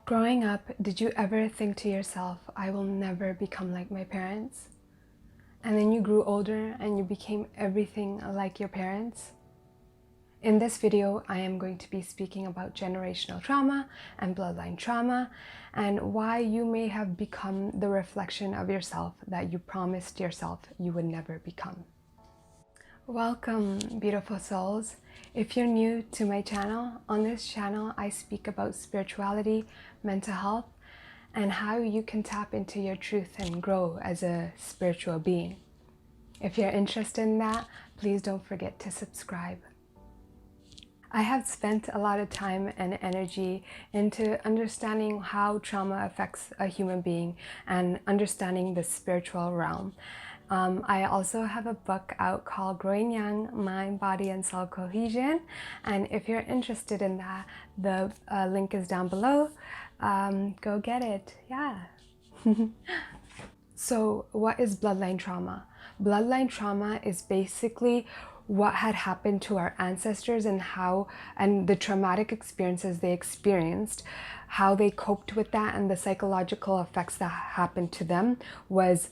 Growing up, did you ever think to yourself, I will never become like my parents? And then you grew older and you became everything like your parents? In this video, I am going to be speaking about generational trauma and bloodline trauma and why you may have become the reflection of yourself that you promised yourself you would never become. Welcome, beautiful souls. If you're new to my channel, on this channel I speak about spirituality, mental health, and how you can tap into your truth and grow as a spiritual being. If you're interested in that, please don't forget to subscribe. I have spent a lot of time and energy into understanding how trauma affects a human being and understanding the spiritual realm. I also have a book out called Growing Young, Mind, Body, and Soul Cohesion. And if you're interested in that, the link is down below. Go get it. Yeah. So what is bloodline trauma? Bloodline trauma is basically what had happened to our ancestors and the traumatic experiences they experienced, how they coped with that, and the psychological effects that happened to them was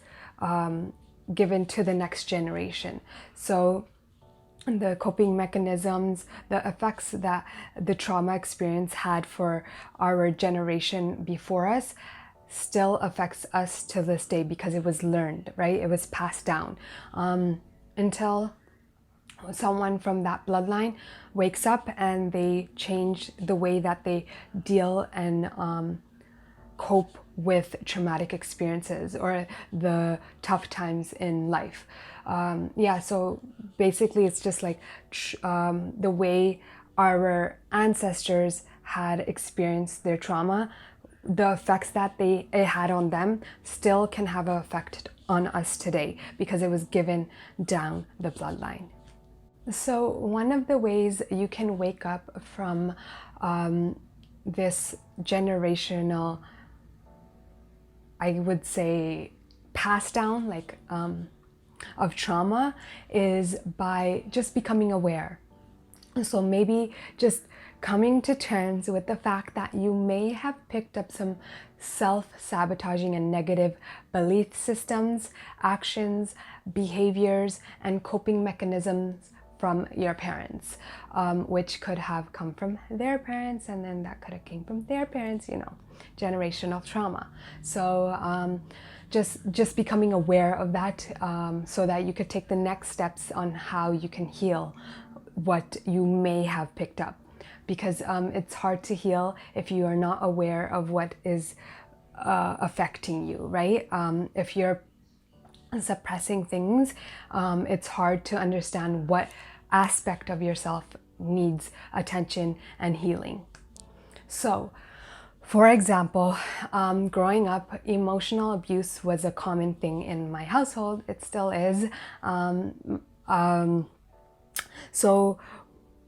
given to the next generation. So the coping mechanisms, the effects that the trauma experience had for our generation before us still affects us to this day because it was learned, right? It was passed down until someone from that bloodline wakes up and they change the way that they deal and cope with traumatic experiences or the tough times in life. Yeah, so basically it's just like the way our ancestors had experienced their trauma, the effects that it had on them still can have an effect on us today because it was given down the bloodline. So one of the ways you can wake up from this generational, I would say, pass down of trauma is by just becoming aware. So maybe just coming to terms with the fact that you may have picked up some self-sabotaging and negative belief systems, actions, behaviors, and coping mechanisms from your parents, which could have come from their parents, and then that could have came from their parents, you know, generational trauma. So just becoming aware of that so that you could take the next steps on how you can heal what you may have picked up, because it's hard to heal if you are not aware of what is affecting you, right? If you're suppressing things, it's hard to understand what aspect of yourself needs attention and healing. So for example, growing up, emotional abuse was a common thing in my household. It still is. So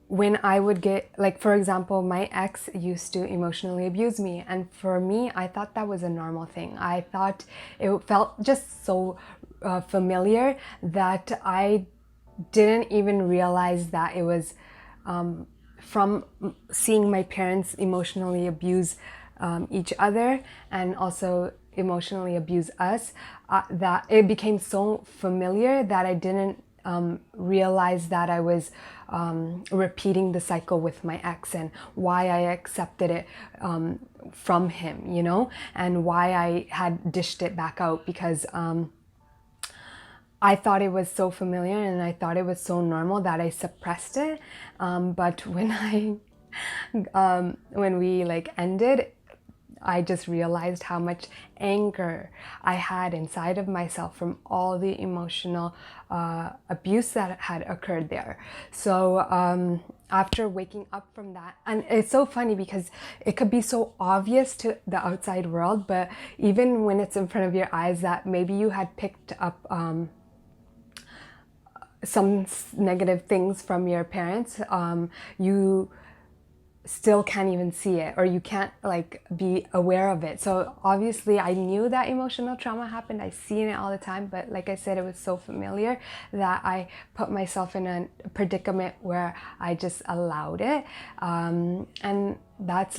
when I would get, like, for example, my ex used to emotionally abuse me, and for me, I thought that was a normal thing. I thought it felt just so familiar that I didn't even realize that it was from seeing my parents emotionally abuse each other and also emotionally abuse us, that it became so familiar that I didn't realize that I was repeating the cycle with my ex, and why I accepted it from him, you know, and why I had dished it back out, because I thought it was so familiar and I thought it was so normal that I suppressed it. But when we ended, I just realized how much anger I had inside of myself from all the emotional abuse that had occurred there. So after waking up from that, and it's so funny because it could be so obvious to the outside world, but even when it's in front of your eyes that maybe you had picked up some negative things from your parents, you still can't even see it, or you can't be aware of it. So obviously I knew that emotional trauma happened. I seen it all the time, but like I said, it was so familiar that I put myself in a predicament where I just allowed it. And that's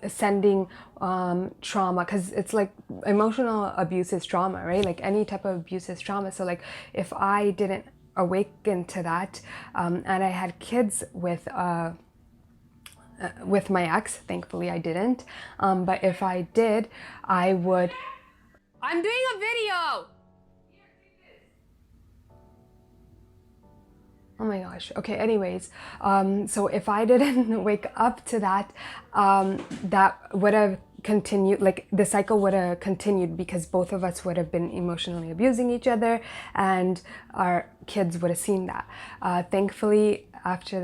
sending trauma, because it's like emotional abuse is trauma, right? Like any type of abuse is trauma. So like if I didn't awaken to that, and I had kids with my ex, thankfully I didn't, but if I did, I would. I'm doing a video. Oh my gosh. Okay, anyways, so if I didn't wake up to that, that would have continued, like the cycle would have continued, because both of us would have been emotionally abusing each other, and our kids would have seen that. Thankfully, after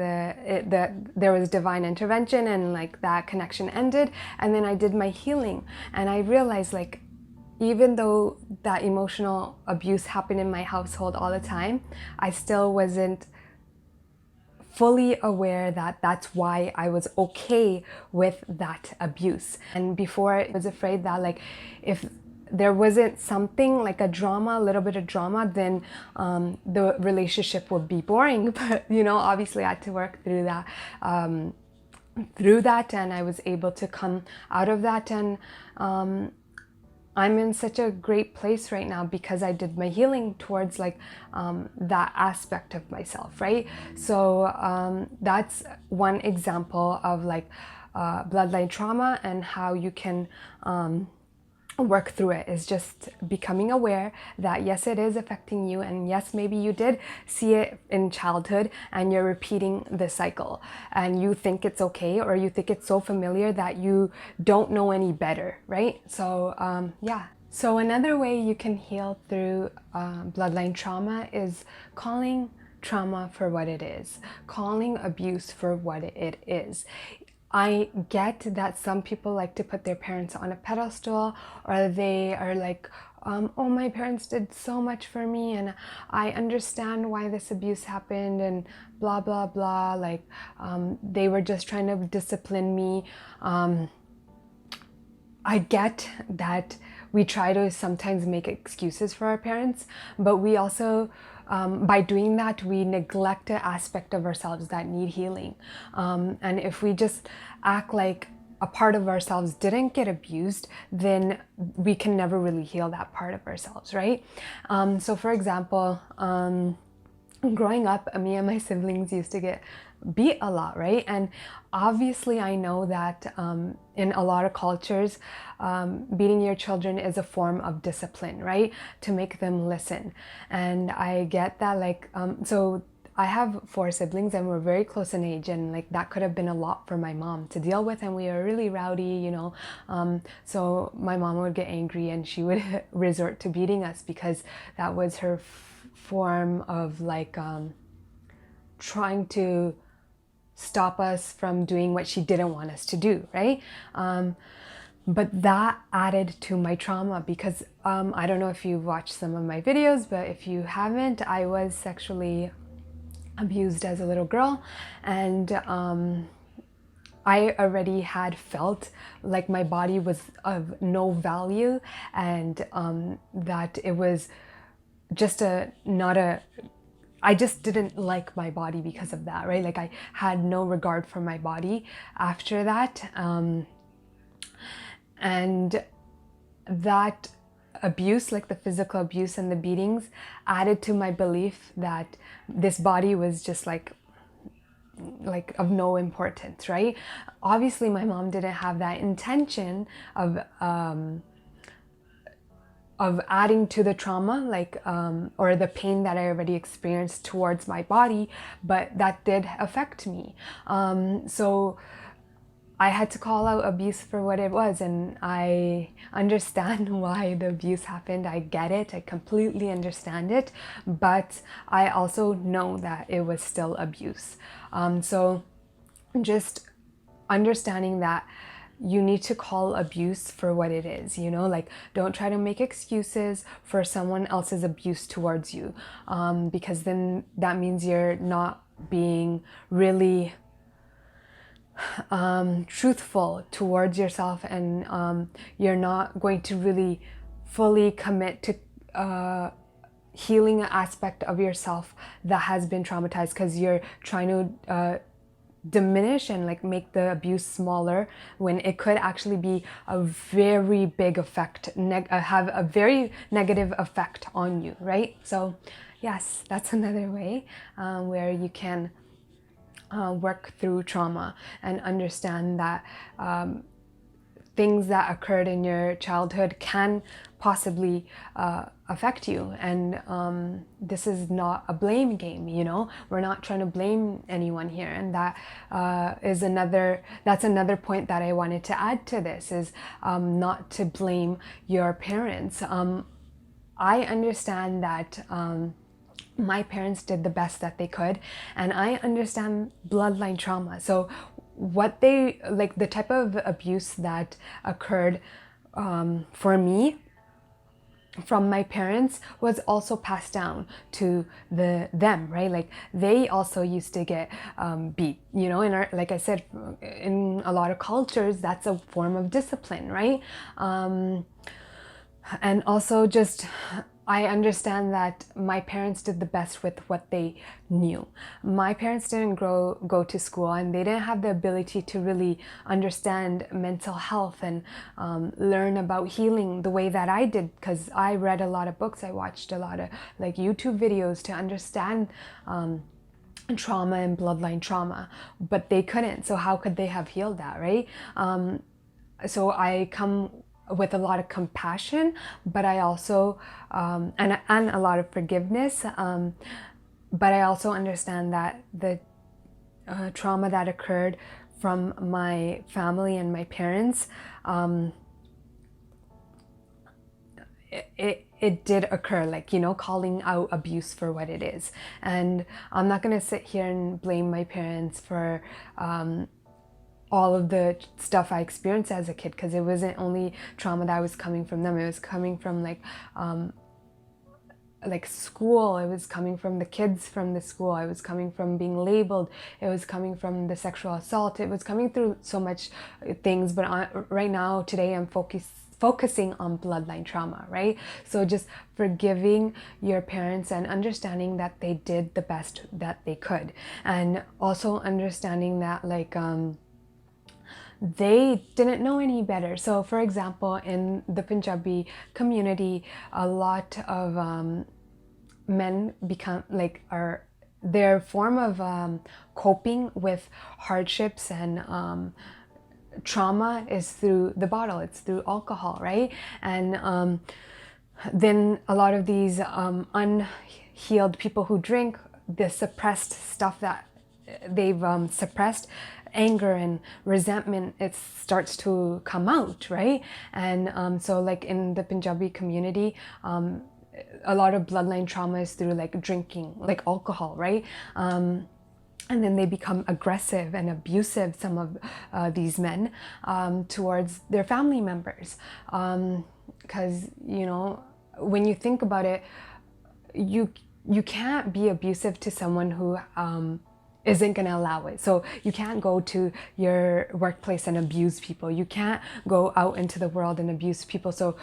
there was divine intervention, and like that connection ended, and then I did my healing, and I realized, like, even though that emotional abuse happened in my household all the time, I still wasn't fully aware that that's why I was okay with that abuse. And before, I was afraid that, like, if there wasn't something like a drama, a little bit of drama, then the relationship would be boring. But, you know, obviously I had to work through that. And I was able to come out of that, and I'm in such a great place right now because I did my healing towards like that aspect of myself, right? So that's one example of like bloodline trauma, and how you can work through it is just becoming aware that yes, it is affecting you, and yes, maybe you did see it in childhood and you're repeating the cycle, and you think it's okay, or you think it's so familiar that you don't know any better, right? So yeah. So another way you can heal through bloodline trauma is calling trauma for what it is, calling abuse for what it is. I get that some people like to put their parents on a pedestal, or they are like, oh, my parents did so much for me, and I understand why this abuse happened, and blah, blah, blah. Like, they were just trying to discipline me. I get that we try to sometimes make excuses for our parents, but we also, by doing that, we neglect an aspect of ourselves that need healing. And if we just act like a part of ourselves didn't get abused, then we can never really heal that part of ourselves, right? So for example, growing up, me and my siblings used to get beat a lot, right? And obviously I know that in a lot of cultures, beating your children is a form of discipline, right? To make them listen. And I get that, like, so I have 4 siblings, and we're very close in age, and like that could have been a lot for my mom to deal with, and we are really rowdy, you know. So my mom would get angry and she would resort to beating us, because that was her form of like trying to stop us from doing what she didn't want us to do, right? But that added to my trauma, because I don't know if you've watched some of my videos, but if you haven't, I was sexually abused as a little girl, and I already had felt like my body was of no value, and that it was just I just didn't like my body because of that, right? Like I had no regard for my body after that. And that abuse, like the physical abuse and the beatings, added to my belief that this body was just like of no importance, right? Obviously my mom didn't have that intention of adding to the trauma, like, or the pain that I already experienced towards my body, but that did affect me. So I had to call out abuse for what it was, and I understand why the abuse happened. I get it, I completely understand it, but I also know that it was still abuse. So just understanding that you need to call abuse for what it is, you know, like don't try to make excuses for someone else's abuse towards you, because then that means you're not being really truthful towards yourself, and you're not going to really fully commit to healing an aspect of yourself that has been traumatized, because you're trying to diminish and like make the abuse smaller, when it could actually be a very big effect, have a very negative effect on you, right? So yes, that's another way where you can work through trauma and understand that things that occurred in your childhood can possibly affect you. And this is not a blame game, you know? We're not trying to blame anyone here. And that's another point that I wanted to add to this, is not to blame your parents. I understand that my parents did the best that they could, and I understand bloodline trauma. So what they, like the type of abuse that occurred for me from my parents was also passed down to them, right? Like they also used to get beat, you know, like I said, in a lot of cultures, that's a form of discipline, right? And also just, I understand that my parents did the best with what they knew. My parents didn't go to school, and they didn't have the ability to really understand mental health and learn about healing the way that I did, because I read a lot of books, I watched a lot of like YouTube videos to understand trauma and bloodline trauma, but they couldn't. So how could they have healed that, right? So I come with a lot of compassion, but I also and a lot of forgiveness, but I also understand that the trauma that occurred from my family and my parents, it did occur, like, you know, calling out abuse for what it is. And I'm not going to sit here and blame my parents for all of the stuff I experienced as a kid, because it wasn't only trauma that was coming from them. It was coming from like school, it was coming from the kids from the school, it was coming from being labeled, it was coming from the sexual assault, it was coming through so much things. But right now, today, I'm focusing on bloodline trauma, right? So just forgiving your parents and understanding that they did the best that they could, and also understanding that like they didn't know any better. So for example, in the Punjabi community, a lot of men become like their form of coping with hardships and trauma is through the bottle, it's through alcohol, right? And then a lot of these unhealed people who drink, the suppressed stuff that they've suppressed, anger and resentment, it starts to come out, right? And so like in the Punjabi community, a lot of bloodline trauma is through like drinking, like alcohol, right? And then they become aggressive and abusive, some of these men, towards their family members. Because, you know, when you think about it, you can't be abusive to someone who isn't going to allow it. So you can't go to your workplace and abuse people. You can't go out into the world and abuse people. So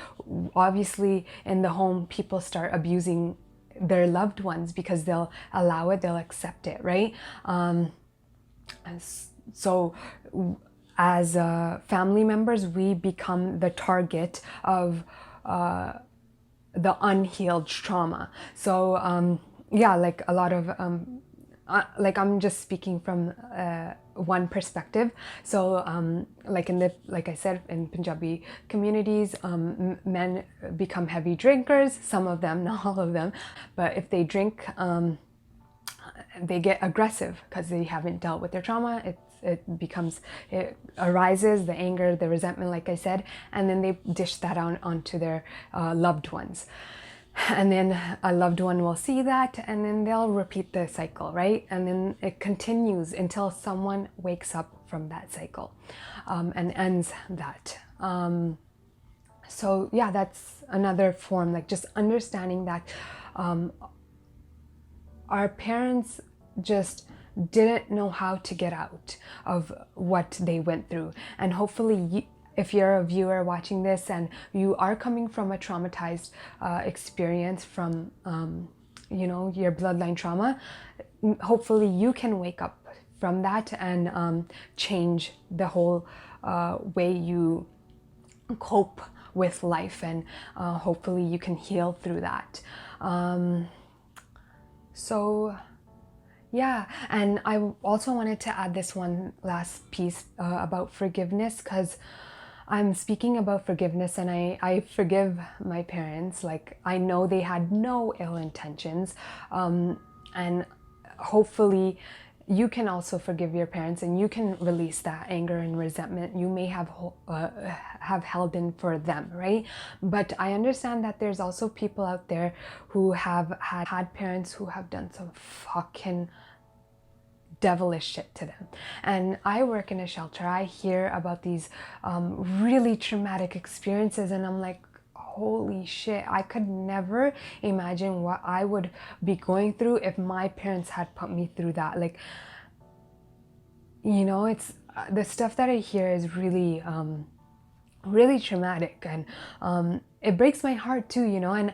obviously in the home, people start abusing their loved ones because they'll allow it, they'll accept it, right? And so as family members, we become the target of the unhealed trauma. So yeah, like a lot of like I'm just speaking from one perspective. So like I said, in Punjabi communities, men become heavy drinkers. Some of them, not all of them, but if they drink, they get aggressive because they haven't dealt with their trauma. It arises, the anger, the resentment, like I said, and then they dish that onto their loved ones. And then a loved one will see that, and then they'll repeat the cycle, right? And then it continues until someone wakes up from that cycle and ends that. So yeah, that's another form, like just understanding that our parents just didn't know how to get out of what they went through. And hopefully if you're a viewer watching this and you are coming from a traumatized experience from, you know, your bloodline trauma, hopefully you can wake up from that and change the whole way you cope with life, and hopefully you can heal through that. So yeah, and I also wanted to add this one last piece about forgiveness, because I'm speaking about forgiveness, and I forgive my parents. Like, I know they had no ill intentions, and hopefully you can also forgive your parents, and you can release that anger and resentment you may have held in for them, right? But I understand that there's also people out there who have had parents who have done some fucking devilish shit to them. And I work in a shelter. I hear about these really traumatic experiences, and I'm like, holy shit, I could never imagine what I would be going through if my parents had put me through that. Like, you know, it's the stuff that I hear is really really traumatic, and it breaks my heart too, you know. And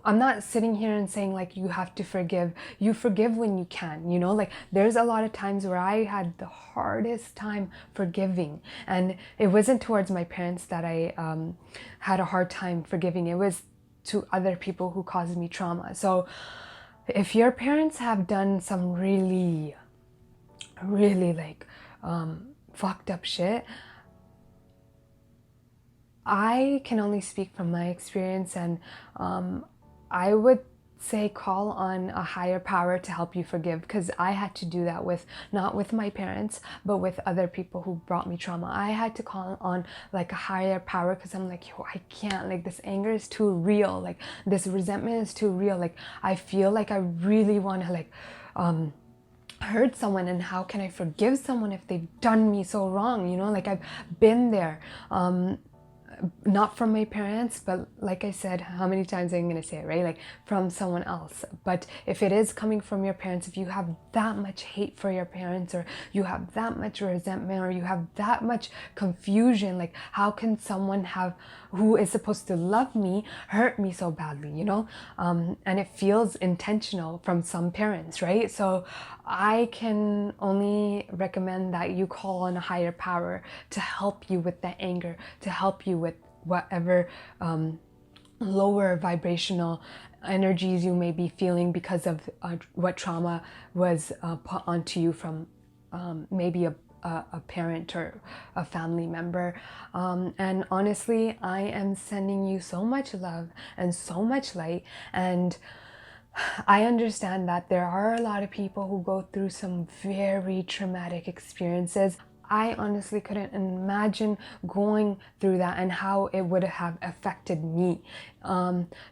I'm not sitting here and saying like you have to forgive. You forgive when you can, you know. Like, there's a lot of times where I had the hardest time forgiving, and it wasn't towards my parents that I had a hard time forgiving. It was to other people who caused me trauma. So if your parents have done some really like fucked up shit, I can only speak from my experience, and I would say call on a higher power to help you forgive, because I had to do that with, not with my parents, but with other people who brought me trauma. I had to call on like a higher power, because I'm like, yo, I can't, like, this anger is too real, like this resentment is too real, like I feel like I really want to like hurt someone, and how can I forgive someone if they've done me so wrong, you know? Like, I've been there, not from my parents, but like I said, how many times I'm gonna say it, right? Like, from someone else. But if it is coming from your parents, if you have that much hate for your parents, or you have that much resentment, or you have that much confusion, like, how can someone who is supposed to love me hurt me so badly, you know? And it feels intentional from some parents, right? So I can only recommend that you call on a higher power to help you with that anger, to help you with whatever lower vibrational energies you may be feeling because of what trauma was put onto you from maybe a parent or a family member. And honestly, I am sending you so much love and so much light. And I understand that there are a lot of people who go through some very traumatic experiences. I honestly couldn't imagine going through that and how it would have affected me.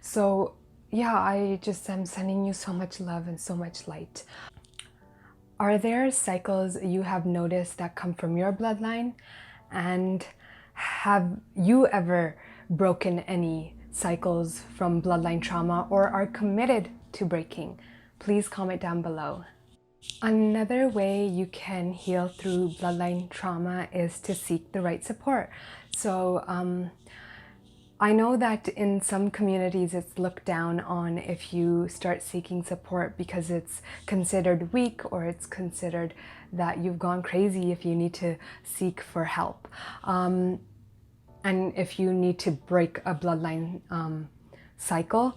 So yeah, I just am sending you so much love and so much light. Are there cycles you have noticed that come from your bloodline? And have you ever broken any cycles from bloodline trauma, or are committed to breaking? Please comment down below. Another way you can heal through bloodline trauma is to seek the right support. So I know that in some communities it's looked down on if you start seeking support, because it's considered weak, or it's considered that you've gone crazy if you need to seek for help. And if you need to break a bloodline cycle.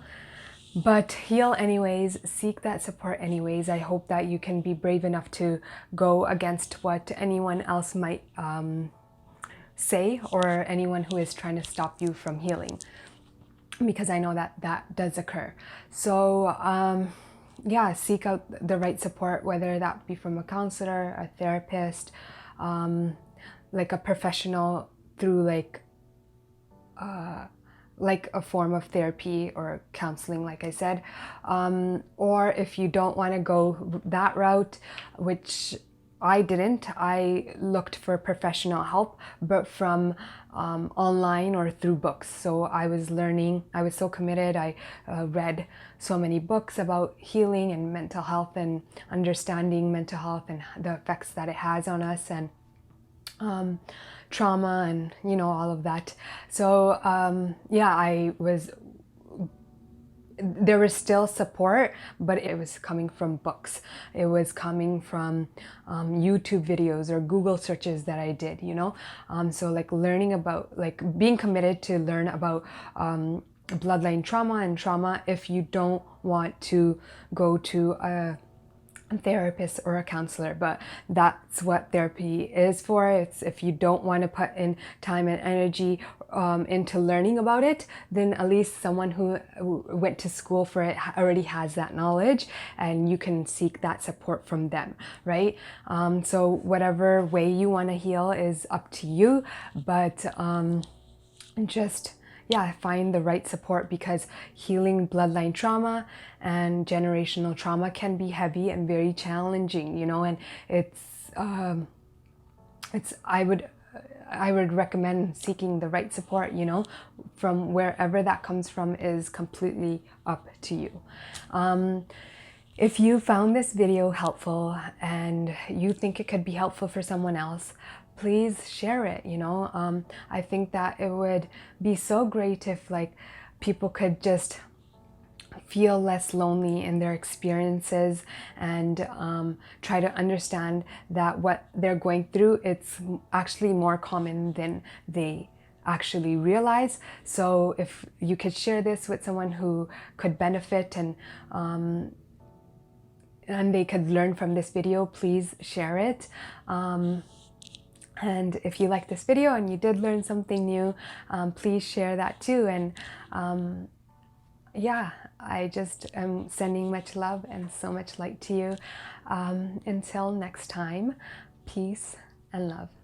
But heal anyways, seek that support anyways. I hope that you can be brave enough to go against what anyone else might say, or anyone who is trying to stop you from healing, because I know that that does occur. So yeah, seek out the right support, whether that be from a counselor, a therapist, like a professional, through like a form of therapy or counseling, like I said. Or if you don't want to go that route, which I didn't, I looked for professional help, but from online or through books. So I was learning, I was so committed. I read so many books about healing and mental health, and understanding mental health and the effects that it has on us, and trauma, and you know, all of that. So yeah, there was still support, but it was coming from books. It was coming from YouTube videos or Google searches that I did, you know? So like learning about, like being committed to learn about bloodline trauma and trauma if you don't want to go to a therapist or a counselor, but that's what therapy is for. It's if you don't want to put in time and energy into learning about it, then at least someone who went to school for it already has that knowledge, and you can seek that support from them, right? So whatever way you want to heal is up to you, but just find the right support, because healing bloodline trauma and generational trauma can be heavy and very challenging, you know, and I would recommend seeking the right support, you know, from wherever that comes from is completely up to you. If you found this video helpful and you think it could be helpful for someone else, please share it, you know. I think that it would be so great if like people could just feel less lonely in their experiences and try to understand that what they're going through, it's actually more common than they actually realize. So if you could share this with someone who could benefit and they could learn from this video, please share it. And if you like this video and you did learn something new, please share that too. And I just am sending much love and so much light to you. Until next time, peace and love.